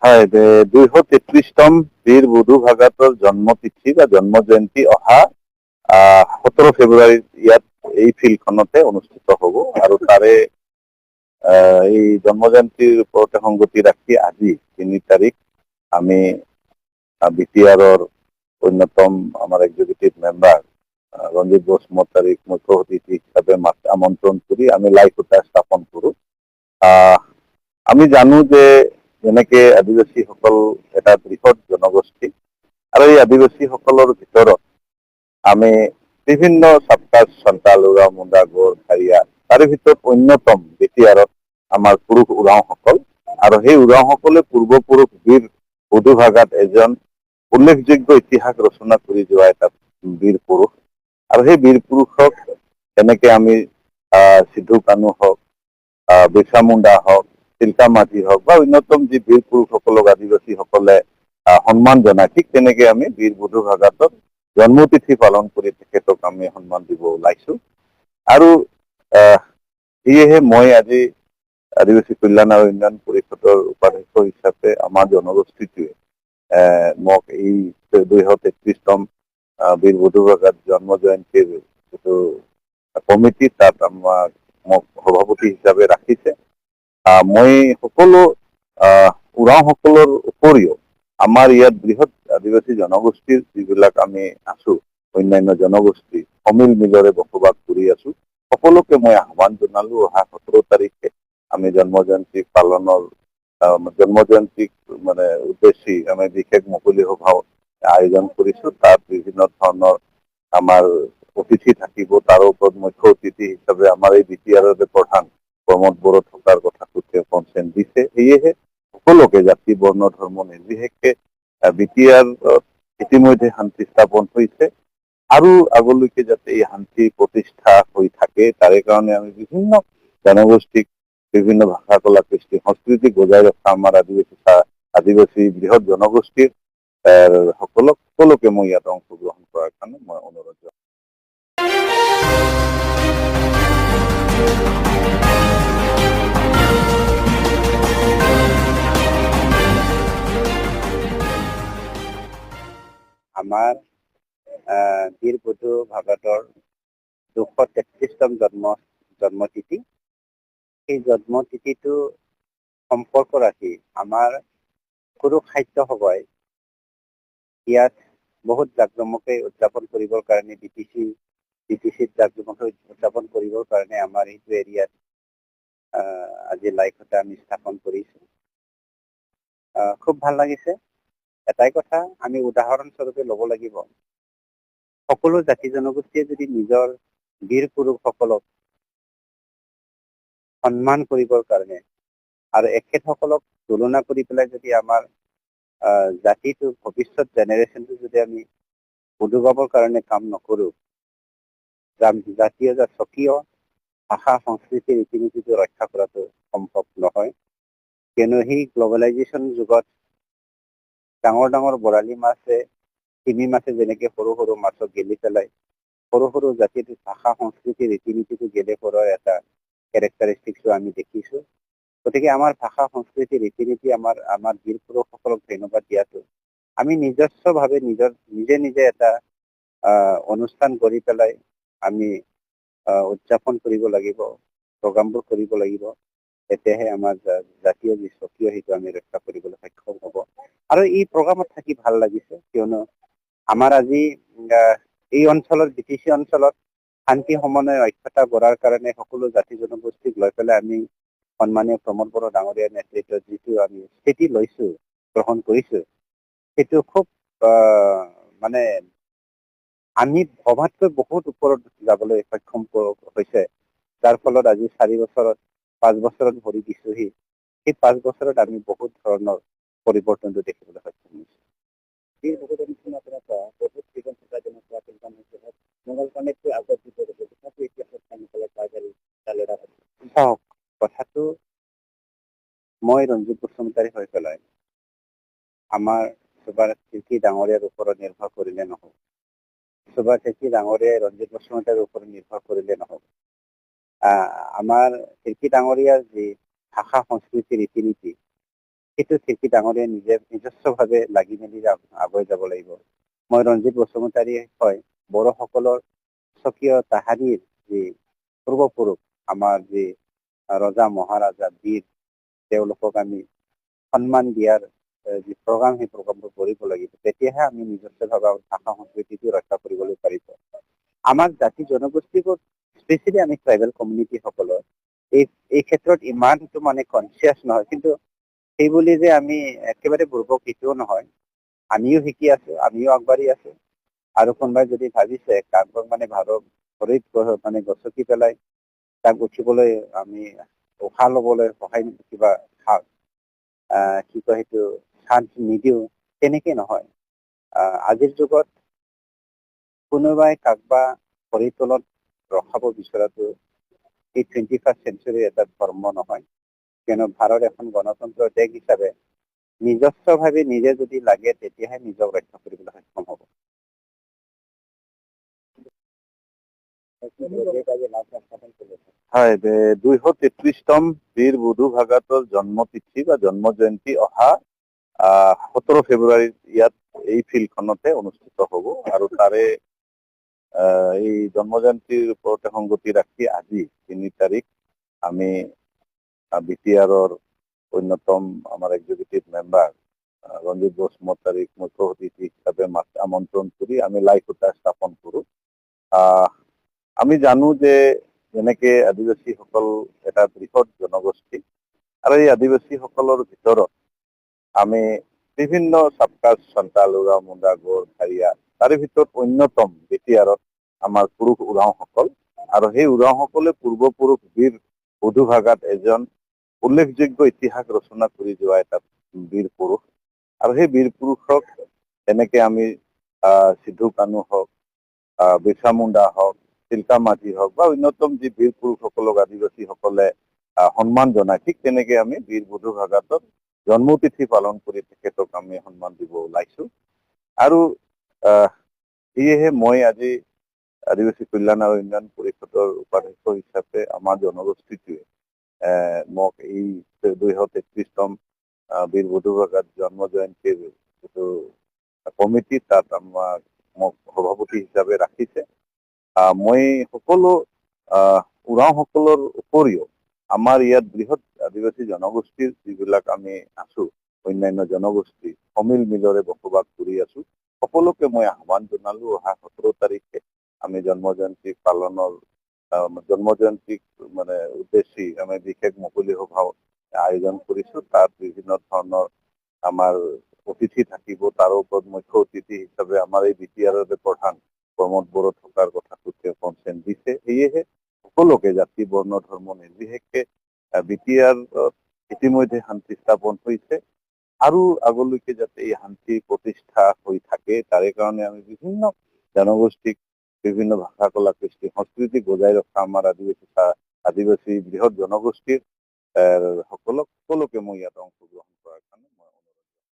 হয়, 233তম বীৰ বুধু ভাগাতৰ জন্মতিথি বা জন্ম জয়ন্তী অহা 17 ফেব্ৰুৱাৰীত ইয়াত এই ফিল্ডখনতে অনুষ্ঠিত হ'ব আৰু তাৰে এই জন্ম জয়ন্তীৰ ওপৰতে সংগতি ৰাখি আজি 3 তাৰিখ আমি বিটিআৰৰ অন্যতম আমাৰ এক্সিকিউটিভ মেম্বাৰ ৰঞ্জিত বোস মহোদয়ক মুখ্য অতিথি হিচাপে আমন্ত্ৰণ কৰি আমি লাই খুঁটা স্থাপন কৰোঁ। আমি জানো যে যেনেকে আদিবাসীসকল এটা বৃহৎ জনগোষ্ঠী আৰু এই আদিবাসীসকলৰ ভিতৰত আমি বিভিন্ন চাপ্তাৰ সন্তাল উৰাও মুণ্ডা গড় খাৰিয়া তাৰে ভিতৰত অন্যতম বিটিআৰত আমাৰ পুৰুষ উৰাওসকল আৰু সেই উৰাওসকলে পূৰ্বপুৰুষ বীৰ বুধু ভাগাত এজন উল্লেখযোগ্য ইতিহাস ৰচনা কৰি যোৱা এটা বীৰ পুৰুষ আৰু সেই বীৰ পুৰুষক এনেকে আমি সিদ্ধু কানু হওক বিৰছা মুণ্ডা হওক চিল্কা মাঝি হওক বা অন্যতম যি বীৰ পুৰুষসকলক আদিবাসীসকলে সন্মান জনায় ঠিক তেনেকে আমি বীৰ বুধু ভাগাতৰ জন্মতিথি পালন কৰি তেখেতক আমি সন্মান দিব ওলাইছো আৰু সেয়েহে মই আজি আদিবাসী কল্যাণ আৰু উন্নয়ন পৰিষদৰ উপাধ্যক্ষ হিচাপে আমাৰ জনগোষ্ঠীটোৱে মোক এই 233তম বীৰ বুধু ভাগাত জন্ম জয়ন্তীৰ যিটো কমিটি তাত আমাক মোক সভাপতি হিচাপে ৰাখিছে। মই সকলো উৰাওসকলৰ উপৰিও আমাৰ ইয়াত বৃহৎ আদিবাসী জনগোষ্ঠীৰ যিবিলাক আমি আছো অন্যান্য জনগোষ্ঠী সমিল মিলৰে বসবাস কৰি আছো সকলোকে মই আহ্বান জনালো অহা 17 তাৰিখে আমি জন্ম জয়ন্তী পালনৰ জন্ম জয়ন্তীক মানে উদ্দেশ্যি আমি বিশেষ মুকলি সভা আয়োজন কৰিছো তাত বিভিন্ন ধৰণৰ আমাৰ অতিথি থাকিব তাৰ ওপৰত মুখ্য অতিথি হিচাপে আমাৰ এই বিটিআৰৰ প্ৰধান প্ৰমোদ বড়ো থকাৰ কথাটো তেওঁ কনচেণ্ট দিছে সেয়েহে সকলোকে জাতি বৰ্ণ ধৰ্ম নিৰ্বিশেষে বিটিআৰ ইতিমধ্যে শান্তি স্থাপন হৈছে আৰু আগলৈকে যাতে এই শান্তি প্ৰতিষ্ঠা হৈ থাকে তাৰে কাৰণে আমি বিভিন্ন জনগোষ্ঠীক বিভিন্ন ভাষা কলা কৃষ্টি সংস্কৃতি বজাই ৰখা আমাৰ আদিবাসী বৃহৎ জনগোষ্ঠীৰ সকলোকে মই ইয়াত অংশগ্ৰহণ কৰাৰ কাৰণে মই অনুৰোধ জনাইছো। আমাৰ বীৰ বুধু ভাগাতৰ 233তম জন্মতিথি সেই জন্মতিথিটো সম্পৰ্ক ৰাখি আমাৰ গুৰু সাহিত্য সভাই ইয়াত বহুত জাকজমকে উদযাপন কৰিবৰ কাৰণে ডিটিচিত জাকজমকে উদযাপন কৰিবৰ কাৰণে আমাৰ এইটো এৰিয়াত আজি লাই খুঁটা আমি স্থাপন কৰিছো। খুব ভাল লাগিছে। এটাই কথা আমি উদাহৰণ স্বৰূপে ল'ব লাগিব সকলো জাতি জনগোষ্ঠীয়ে যদি নিজৰ বীৰ পুৰুষসকলক সন্মান কৰিবৰ কাৰণে আৰু এখেতসকলক তুলনা কৰি পেলাই যদি আমাৰ জাতিটো ভৱিষ্যত জেনেৰেশ্যনটো যদি আমি উদুবাবৰ কাৰণে কাম নকৰোঁ জাতীয় বা স্বকীয় ভাষা সংস্কৃতি ৰীতি নীতিটো ৰক্ষা কৰাটো সম্ভৱ নহয় কিয়নো সেই গ্লবেলাইজেশ্যন যুগত ডাঙৰ ডাঙৰ বৰালি মাছে তিমি মাছে যেনেকৈ সৰু সৰু মাছক গেলি পেলাই সৰু সৰু জাতিৰ ভাষা সংস্কৃতি ৰীতি নীতিটো গেলি পৰাৰ এটা কেৰেক্টাৰিষ্টিক্সো আমি দেখিছোঁ। গতিকে আমাৰ ভাষা সংস্কৃতি ৰীতি নীতি আমাৰ বীৰ পুৰুষসকলক ধন্যবাদ দিয়াটো আমি নিজস্বভাৱে নিজে এটা অনুষ্ঠান কৰি পেলাই আমি উদযাপন কৰিব লাগিব প্ৰগ্ৰামবোৰ কৰিব লাগিব তেতিয়াহে আমাৰ জাতীয় যি স্বকীয় সেইটো আমি ৰক্ষা কৰিবলৈ সক্ষম হ'ব। আৰু এই প্ৰগ্ৰামত থাকি ভাল লাগিছে কিয়নো আমাৰ আজি এই অঞ্চলৰ বিটিচি অঞ্চলত শান্তি সমন্বয় ঐক্যতা গঢ়াৰ কাৰণে সকলো জাতি জনগোষ্ঠীক লৈ পেলাই আমি সন্মানীয় প্ৰমোদ বড়ো ডাঙৰীয়াৰ নেতৃত্বত যিটো আমি স্থিতি লৈছো গ্ৰহণ কৰিছো সেইটো খুব মানে আমি ভবাতকৈ বহুত ওপৰত যাবলৈ সক্ষম হৈছে যাৰ ফলত আজি 4 বছৰত 5 বছৰত ভৰি দিছোহি সেই 5 বছৰত আমি বহুত ধৰণৰ পৰিৱৰ্তনটো দেখিবলৈ সক্ষম হৈছো। কথাটো মই ৰঞ্জিত বসুমতাৰী হৈ পেলাই আমাৰ সুভাষ তিৰ্কী ডাঙৰীয়াৰ ওপৰত নিৰ্ভৰ কৰিলে নহ'ব সুভাষ তিৰ্কী ডাঙৰীয়াই ৰঞ্জিত বসুমতাৰীৰ ওপৰত নিৰ্ভৰ কৰিলে নহ'ব আমাৰ তিৰ্কী ডাঙৰীয়াৰ যি ভাষা সংস্কৃতি ৰীতি নীতি সেইটো শিল্পী ডাঙৰীয়া নিজস্বভাৱে লাগি মেলি আগুৱাই যাব লাগিব। মই ৰঞ্জিত বসুমতাৰী হয় বড়োসকলৰ স্বকীয় তাহাৰীৰ যি পূৰ্বপুৰুষ আমাৰ যি ৰজা মহাৰাজা বীৰ তেওঁলোকক আমি সন্মান দিয়াৰ যি প্ৰগ্ৰাম সেই প্ৰগ্ৰামটো কৰিব লাগিব। তেতিয়াহে আমি নিজস্বভাৱে ভাষা সংস্কৃতিটো ৰক্ষা কৰিবলৈ পাৰিব। আমাৰ জাতি জনগোষ্ঠীবোৰ স্পেচিয়েলি আমি ট্ৰাইবেল কমিউনিটিসকলৰ এই ক্ষেত্ৰত ইমানটো মানে কনচিয়াছ নহয়, কিন্তু সেইবুলি যে আমি একেবাৰে বুৰ্বক সেইটোও নহয়। আমিও শিকি আছো, আমিও আগবাঢ়ি আছো। আৰু কোনোবাই যদি ভাবিছে কাৰোবাক মানে ভৰিত মানে গচকি পেলাই তাক উঠিবলৈ আমি উশাহ ল'বলৈ সহায় কিবা কি কয় সেইটো চান্স নিদিওঁ, তেনেকে নহয়। আজিৰ যুগত কোনোবাই কাকবা ভৰিৰ তলত ৰখাব বিচৰাটো এই 21st চেঞ্চুৰীৰ এটা ধৰ্ম নহয়। কিয়নো ভাৰত এখন গণতন্ত্ৰ দেশ হিচাপে নিজস্বভাৱে নিজে যদি লাগে তেতিয়াহে নিজক ৰক্ষা কৰিবলৈ সক্ষম হ'ব। হয়, 233তম বীৰ বুধু ভাগাতৰ জন্মতিথি বা জন্ম জয়ন্তী অহা 17 ফেব্ৰুৱাৰীত ইয়াত এই ফিল্ডখনতে অনুষ্ঠিত হ'ব। আৰু তাৰে এই জন্ম জয়ন্তীৰ ওপৰতে সংগতি ৰাখি আজি 3 তাৰিখ আমি BTR-ৰ অন্যতম আমাৰ এক্সিকিউটিভ মেম্বাৰ ৰঞ্জিত বসুমতাৰীক মুখ্য অতিথি হিচাপে আমন্ত্ৰণ কৰি আমি লাই খুঁটা স্থাপন কৰোঁ। আমি জানো যে যেনেকে আদিবাসীসকল এটা বৃহৎ জনগোষ্ঠী আৰু এই আদিবাসীসকলৰ ভিতৰত আমি বিভিন্ন চাবকাষ্ট সন্তাল উৰাও মুণ্ডা গড় খাৰিয়া তাৰে ভিতৰত অন্যতম BTR-ত আমাৰ পুৰুষ উৰাওসকল, আৰু সেই উৰাওসকলে পূৰ্বপুৰুষ বীৰ বুধু ভাগাত এজন উল্লেখযোগ্য ইতিহাস ৰচনা কৰি যোৱা এটা বীৰ পুৰুষ। আৰু সেই বীৰ পুৰুষক এনেকে আমি সিদ্ধু কানু হওক, বিৰছা মুণ্ডা হওক, চিল্কা মাঝি হওক বা অন্যতম যি বীৰ পুৰুষসকলক আদিবাসীসকলে সন্মান জনায়, ঠিক তেনেকে আমি বীৰ বুধু ভাগাতৰ জন্মতিথি পালন কৰি তেখেতক আমি সন্মান দিব ওলাইছো। আৰু সেয়েহে মই আজি আদিবাসী কল্যাণ আৰু উন্নয়ন পৰিষদৰ উপাধ্যক্ষ হিচাপে আমাৰ জনগোষ্ঠীটোৱে মোক এই 233তম বীৰ বুধু ভাগাত জন্ম জয়ন্তীৰ যিটো কমিটি তাত মোক সভাপতি হিচাপে ৰাখিছে। মই সকলো উৰাওসকলৰ উপৰিও আমাৰ ইয়াত বৃহৎ আদিবাসী জনগোষ্ঠীৰ যিবিলাক আমি আছো, অন্যান্য জনগোষ্ঠী সমিল মিলৰে বসবাস কৰি আছো, সকলোকে মই আহ্বান জনালো অহা 17 তাৰিখে আমি জন্ম জয়ন্তীক মানে উদ্দেশ্যি আমি বিশেষ মুকলি সভা আয়োজন কৰিছো। তাত বিভিন্ন ধৰণৰ আমাৰ অতিথি থাকিব। তাৰ ওপৰত মুখ্য অতিথি হিচাপে আমাৰ এই BTR-ৰ প্ৰধান প্ৰমোদ বড়ো থকাৰ কথাটো তেওঁ কনচেণ্ট দিছে। সেয়েহে সকলোকে জাতি বৰ্ণ ধৰ্ম নিৰ্বিশেষে BTR-ত ইতিমধ্যে শান্তি স্থাপন হৈছে আৰু আগলৈকে যাতে এই শান্তি প্ৰতিষ্ঠা হৈ থাকে তাৰে কাৰণে আমি বিভিন্ন জনগোষ্ঠীক বিভিন্ন ভাষা কলা কৃষ্টি সংস্কৃতি বজাই ৰখা আমাৰ আদিবাসী বৃহৎ জনগোষ্ঠীৰ সকলোকে মই ইয়াত অংশগ্ৰহণ কৰাৰ কাৰণে